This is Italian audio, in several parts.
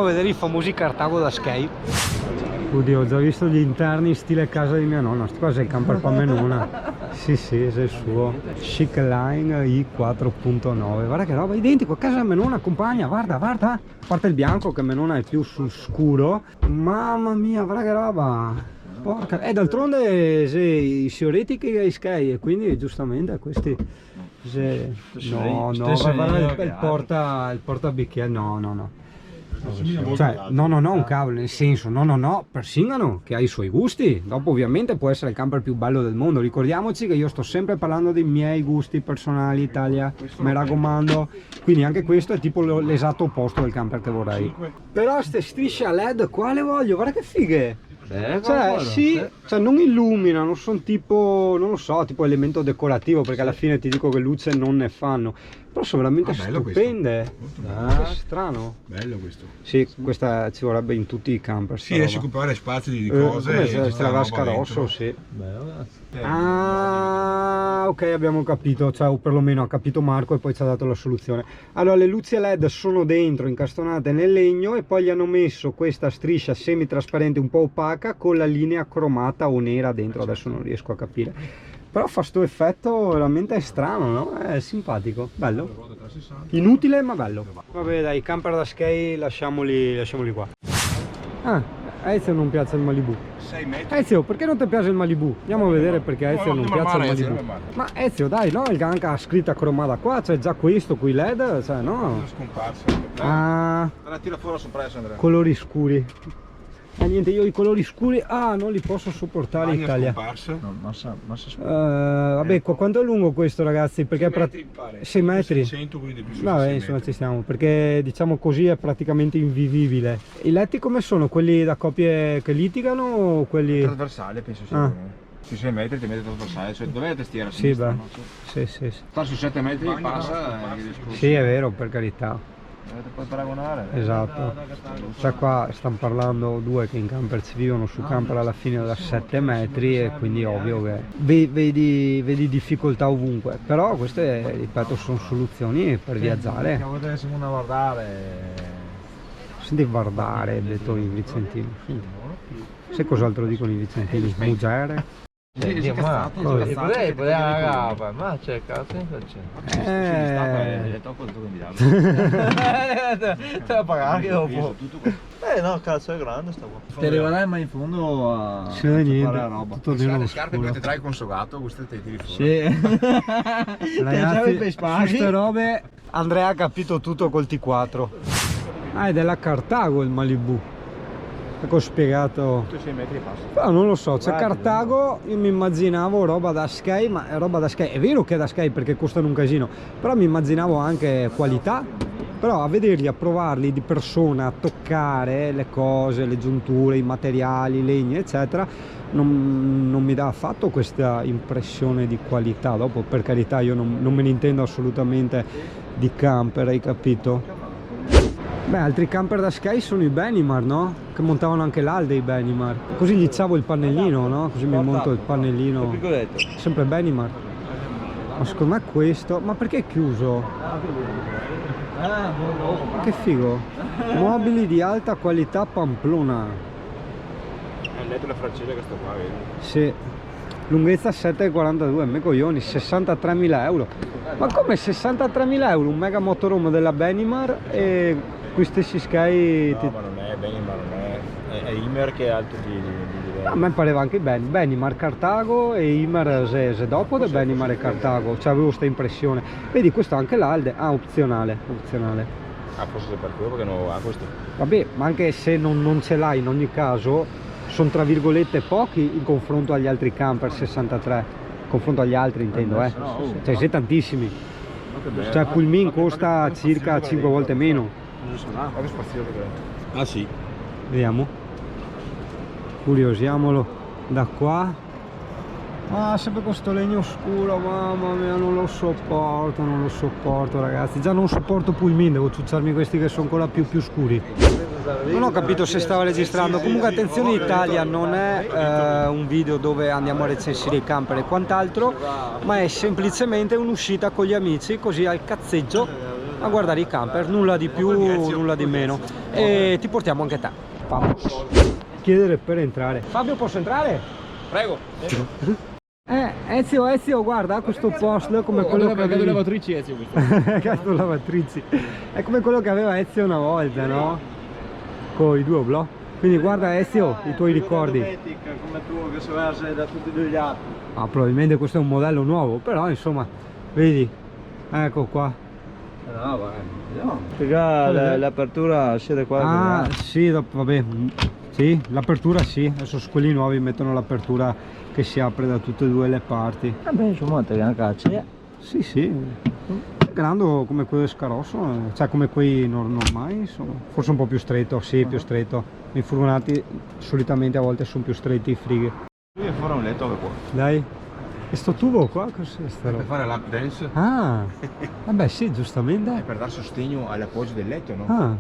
vedere i famosi Cartago da Sky. Oddio, ho già visto gli interni stile casa di mia nonna. Sto qua è il camper per menona. Sì, è il suo Chic Line i4.9. Guarda che roba, identico a casa menona, compagna, guarda. A parte il bianco che menona è più sul scuro. Mamma mia, guarda che roba. Porca. E d'altronde i fioriti che Sky e quindi giustamente questi. No, guarda il porta bicchiere, no. Cioè, no, un cavolo, nel senso, no, persingano che ha i suoi gusti. Dopo ovviamente può essere il camper più bello del mondo. Ricordiamoci che io sto sempre parlando dei miei gusti personali, Italia, mi raccomando. Quindi anche questo è tipo l'esatto opposto del camper che vorrei. Però ste strisce a LED qua le voglio, guarda che fighe. Cioè, sì, cioè non illuminano, sono tipo, non lo so, tipo elemento decorativo, perché alla fine ti dico che luce non ne fanno. Però sono veramente stupende. Che strano. Bello questo. Sì, questa ci vorrebbe in tutti i camper. Sì, riesci a occupare spazio di cose. Come la vasca rosso, sì. Ah, ok, abbiamo capito, cioè, o perlomeno ha capito Marco e poi ci ha dato la soluzione. Allora, le luci LED sono dentro, incastonate nel legno, e poi gli hanno messo questa striscia semi-trasparente un po' opaca con la linea cromata o nera dentro, adesso non riesco a capire. Però fa sto effetto veramente strano, no? È simpatico, bello. Inutile ma bello. Vabbè dai, i camper da Sky lasciamoli qua. Ah, a Ezio non piace il Malibu. 6 metri. Ezio, perché non ti piace il Malibu? Andiamo a vedere perché a Ezio non piace il Malibu. Ma Ezio dai, no? Il Ganka ha scritta cromata qua, c'è già questo qui LED, cioè no? È scomparso. Ah, La tira fuori la sorpresa, Andrea. colori scuri. Niente, io i colori scuri non li posso sopportare in Italia. Vabbè, quanto è lungo questo, ragazzi? Perché 6 metri. 600, quindi più su Vabbè, 6 insomma metri. ci stiamo, perché diciamo così è praticamente invivibile. I letti come sono? Quelli da coppie che litigano o quelli... Trasversale penso sia. Su 6 metri ti metti trasversale, cioè dov'è la tastiera? Sì, beh, no? sì. Sta su 7 metri passa Sì, è vero, per carità. Puoi paragonare. Esatto. Cioè qua stanno parlando due che in camper ci vivono su camper alla fine da 7 metri e quindi ovvio che vedi difficoltà ovunque. Però queste, ripeto, sono soluzioni per viaggiare. Potessimo una guardare. Senti guardare, detto i vicentini. Sai cos'altro dicono i vicentini? Mugere? Ma potrei agafare, ma c'è cazzo in È troppo candidato. te la pagare dopo. No, cazzo è grande sta qua. Ti arriverai mai in fondo a Niente, fare roba. tutto Le nello scarpe scuro. queste trai con sogato, queste te tiri fuori. Sì. Ragazzi, su queste robe Andrea ha capito tutto col T4. Ah, è della Cartago il Malibu. Ecco spiegato. 6 metri passa. Però non lo so, c'è Cartago, io mi immaginavo roba da Sky, ma è roba da Sky, è vero che è da Sky perché costano un casino, però mi immaginavo anche qualità. Però a vederli, a provarli di persona, a toccare le cose, le giunture, i materiali, i legni eccetera, non mi dà affatto questa impressione di qualità. Dopo per carità io non me ne intendo assolutamente di camper, hai capito? Beh, altri camper da Sky sono i Benimar, no? Che montavano anche l'Alde i Benimar. Così gli ciavo il pannellino, no? Così mi monto il pannellino. Sempre Benimar. Ma secondo me questo... Ma perché è chiuso? Che figo. Mobili di alta qualità Pamplona. È netto la francese che sta qua, vedi? Sì. Lunghezza 7,42, me coglioni, 63.000 euro. Ma come 63.000 euro? Un mega motorhome della Benimar e quei stessi Sky... No, ma non è Benimar, non è Imer che è alto di livello. A me pareva anche Benimar Cartago e Imer se dopo da Benimar e Cartago, cioè avevo questa impressione. Vedi, questo anche l'Alde, opzionale. Forse per quello perché non ha questo. Vabbè, ma anche se non ce l'hai in ogni caso, sono tra virgolette pochi in confronto agli altri camper 63. In confronto agli altri intendo, Cioè sei tantissimi. Cioè Pullman costa circa 5 volte meno. Ah sì. Vediamo. Curiosiamolo da qua. Ah, sempre con sto legno scuro, mamma mia, non lo sopporto ragazzi. Già non sopporto Pullman, devo ciucciarmi questi che sono ancora più scuri. Non ho capito se stava registrando. Comunque attenzione, Italia non è un video dove andiamo a recensire i camper e quant'altro, ma è semplicemente un'uscita con gli amici, così al cazzeggio, a guardare i camper, nulla di più, nulla di meno, e ti portiamo anche te. Vamos. Chiedere per entrare. Fabio, posso entrare? Prego. Ezio, guarda questo post come quello che avevi... lavatrici Ezio questo. Cazzo, lavatrici. È come quello che aveva Ezio una volta, no? Con i due oblò. Quindi guarda Ezio, i tuoi ricordi. Come tu che sei da tutti e due gli altri. Ah, probabilmente questo è un modello nuovo, però insomma, vedi, ecco qua. No, vai. L'apertura scende qua. Ah, sì, vabbè, sì, l'apertura sì, adesso su quelli nuovi mettono l'apertura che si apre da tutte e due le parti. Vabbè, insomma, te la caccia. Sì, sì, grande come quello di Scarosso, cioè come quei normali, insomma, forse un po' più stretto, sì, più stretto. I furgonati solitamente a volte sono più stretti i frighi. Lui è fuori un letto qua. Dai, e sto tubo qua cos'è sta Per roba? fare lap dance Ah, vabbè sì, giustamente. e per dar sostegno all'appoggio del letto, no? Ah,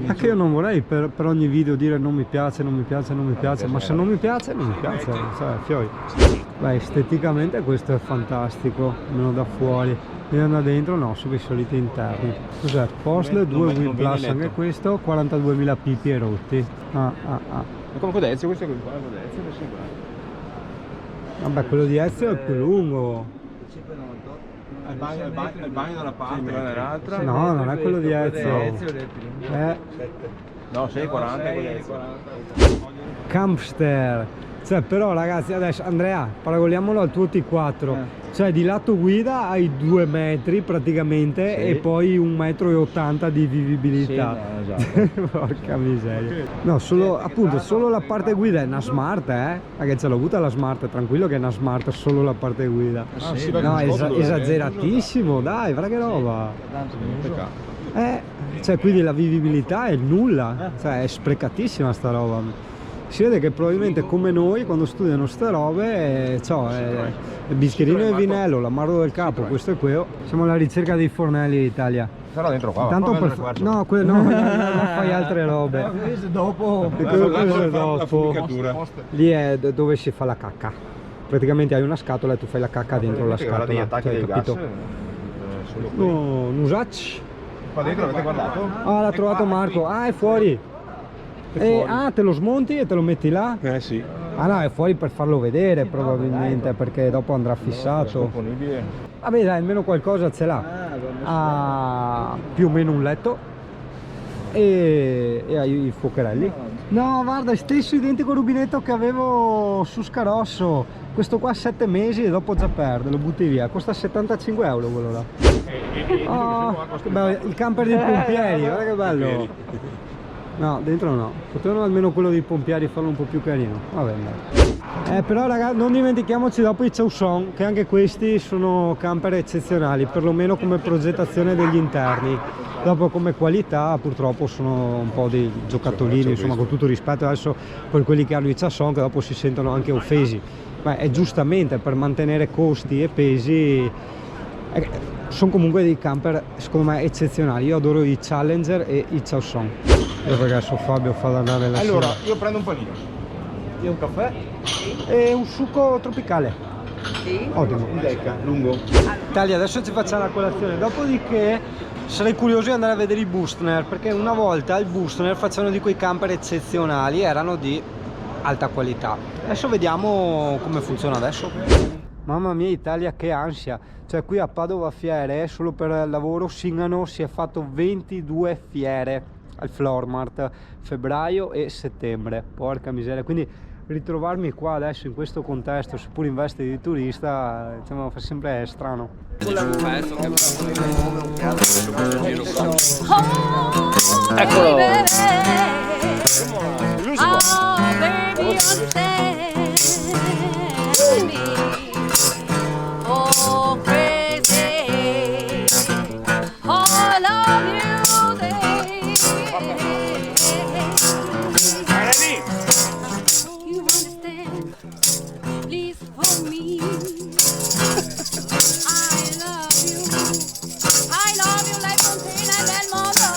anche io non vorrei per ogni video dire non mi piace, non mi piace, non mi piace, ma se non mi piace, non mi piace, cioè, fioi. Beh, esteticamente questo è fantastico, almeno da fuori. Viene da dentro, no, sui soliti interni. Cos'è? Postle, 2 wheel plus, anche questo, 42.000 pipi e rotti. Ah. È come Codezio, questo è qua, Codezio, questo è qua. Vabbè, quello di Ezio è più lungo. Il bagno da una parte, il bagno dall'altra. No, non è quello di Ezio. No, 6,40 Codezio. Campster. Cioè, però ragazzi, adesso Andrea, paragoniamolo al tuo T4. Cioè, di lato guida hai 2 metri praticamente, Sì. e poi 1,80 m di vivibilità. Sì, no, esatto. Porca miseria. No, solo, appunto, solo la parte guida è una smart, Perché ce l'ho avuta la smart, tranquillo che è una smart solo la parte guida. sì, No, perché non esageratissimo, dai, guarda che roba. Peccato. Cioè, quindi la vivibilità è nulla, cioè è sprecatissima sta roba. Si vede che probabilmente come noi quando studiano ste robe, il bicchierino e vinello, l'amaro del capo, questo e quello. Siamo alla ricerca dei fornelli d'Italia. Sarà dentro qua. Tanto va, per... No, no, fai altre robe. Dopo. Quello è la dopo. fumicatura. Lì è dove si fa la cacca. Praticamente hai una scatola e tu fai la cacca dentro la Perché guarda, scatola. gli attacchi Cioè, del capito? gas sono qui. No, Nusacci. Qua dentro avete guardato? Ah, l'ha trovato Marco. Ah, è fuori. Ah, te lo smonti e te lo metti là? Sì. Ah no, è fuori per farlo vedere probabilmente, perché dopo andrà fissato. Disponibile. Vabbè dai, almeno qualcosa ce l'ha. Ha più o meno un letto e hai i fuocherelli. No, guarda, è stesso identico rubinetto che avevo su Scarosso. Questo qua 7 mesi e dopo già perde, lo butti via. Costa 75 euro quello là. Oh, che bello, il camper dei pompieri, guarda che bello. No, dentro no, potevano almeno quello dei pompieri farlo un po' più carino. Vabbè, dai. Però ragazzi, non dimentichiamoci dopo i Chausson, che anche questi sono camper eccezionali, perlomeno come progettazione degli interni. Dopo come qualità purtroppo sono un po' dei giocattolini, insomma, con tutto rispetto adesso per quelli che hanno i Chausson, che dopo si sentono anche offesi. Ma è giustamente per mantenere costi e pesi. Sono comunque dei camper secondo me eccezionali. Io adoro i Challenger e i Chausson. Io ragazzi, Fabio fa da nave la Allora, sera. io prendo un panino. Io un caffè? E un succo tropicale. Sì. Ottimo. Un deca, lungo. Italia, adesso ci facciamo la colazione. Dopodiché sarei curioso di andare a vedere i Boostner, perché una volta il Boostner facevano di quei camper eccezionali, erano di alta qualità. Adesso vediamo come funziona adesso. Mamma mia Italia, che ansia. Cioè qui a Padova Fiere, solo per il lavoro, Singano si è fatto 22 fiere al Flormart, febbraio e settembre, porca miseria. Quindi ritrovarmi qua adesso in questo contesto, seppur in veste di turista, diciamo, fa sempre strano. Eccolo! Oh, crazy. All of you, you understand? Please for me. I love you like Fontana del Mondo.